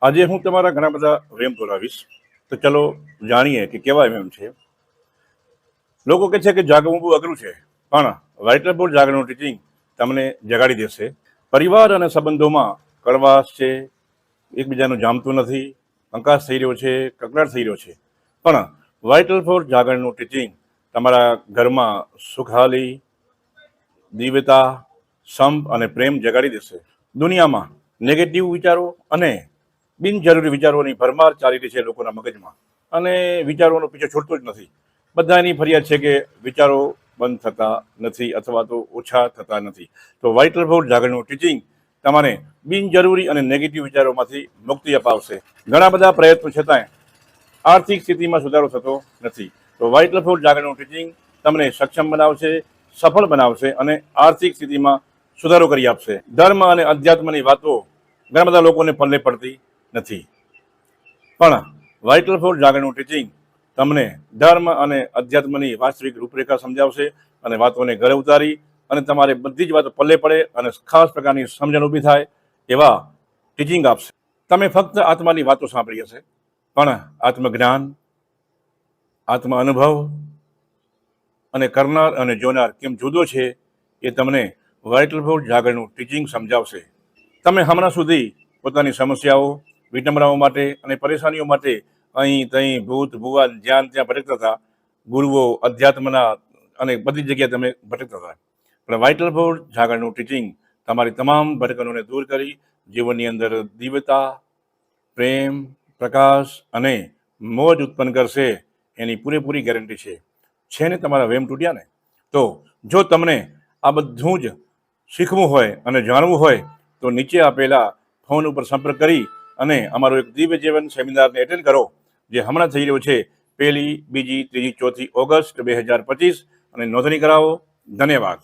આજે હું તમારા ઘણા બધા વેમ તોડાવીશ. તો ચલો જાણીએ કે કેવા વેમ છે. લોકો કહે છે કે જાગવું બહુ અઘરું છે, પણ વાઇટલ બોર્ડ જાગરણનું ટીચિંગ તમને જગાડી દેશે. પરિવાર અને સંબંધોમાં કડવાશ છે, એકબીજાનું જામતું નથી, કંકાસ થઈ રહ્યો છે, કકડાટ થઈ રહ્યો છે, પણ વાઇટલ ફોર જાગરણનું ટીચિંગ તમારા ઘરમાં સુખાલી, દિવ્યતા, સંપ અને પ્રેમ જગાડી દેશે. દુનિયામાં નેગેટિવ વિચારો અને બિનજરૂરી વિચારોની ભરમાર ચાલી રહી છે લોકોના મગજમાં, અને વિચારોનો પીછો છૂટતો જ નથી. બધાની ફરિયાદ છે કે વિચારો બંધ થતા નથી અથવા તો ઓછા થતા નથી. તો વાઇટલ ફોર જાગરણનું ટીચિંગ તમારે બિનજરૂરી અને નેગેટિવ વિચારોમાંથી મુક્તિ અપાવશે. ઘણા બધા પ્રયત્નો છતાંય આર્થિક સ્થિતિમાં સુધારો થતો નથી. તો વાઇટલ ફોર જાગરણનું ટીચિંગ તમને સક્ષમ બનાવશે, સફળ બનાવશે અને આર્થિક સ્થિતિમાં સુધારો કરી આપશે. ધર્મ અને અધ્યાત્મની વાતો ઘણા બધા લોકોને પલ્લે પડતી નથી, પણ વાઇટલ ફોર જાગરણનું ટીચિંગ તમને ધર્મ અને અધ્યાત્મની વાસ્તવિક રૂપરેખા સમજાવશે અને વાતોને ઘરે ઉતારી અને તમારે બધી જ વાતો પલ્લે પડે અને ખાસ પ્રકારની સમજણ ઊભી થાય એવા ટીચિંગ આપશે. તમે ફક્ત આત્માની વાતો સાંભળી હશે, પણ આત્મજ્ઞાન, આત્મ અનુભવ અને કરનાર અને જોનાર કેમ જુદો છે એ તમને વાઇટલ ફોર જાગરણનું ટીચિંગ સમજાવશે. તમે હમણાં સુધી પોતાની સમસ્યાઓ, વિડંબનાઓ માટે અને પરેશાનીઓ માટે અહીં ત્યાં ભૂત ભુવા જ્યાં ત્યાં ભટકતા હતા. ગુરુઓ, અધ્યાત્મના અને બધી જગ્યાએ તમે ભટકતા હતા, પણ વાઇટલ ફોર જાગરણનું ટીચિંગ તમારી તમામ ભટકણોને દૂર કરી જીવનની અંદર દિવ્યતા, પ્રેમ, પ્રકાશ અને મોજ ઉત્પન્ન કરશે. એની પૂરેપૂરી ગેરંટી છે ને? તમારા વેમ તૂટ્યા ને? તો જો તમને આ બધું જ શીખવું હોય અને જાણવું હોય તો નીચે આપેલા ફોન ઉપર સંપર્ક કરી અને અમારો એક દિવ્ય જીવન સેમિનારને એટેન્ડ કરો, જે હમણાં થઈ રહ્યો છે 1, 2, 3, 4 ઓગસ્ટ 2025, અને નોંધણી કરાવો. ધન્યવાદ.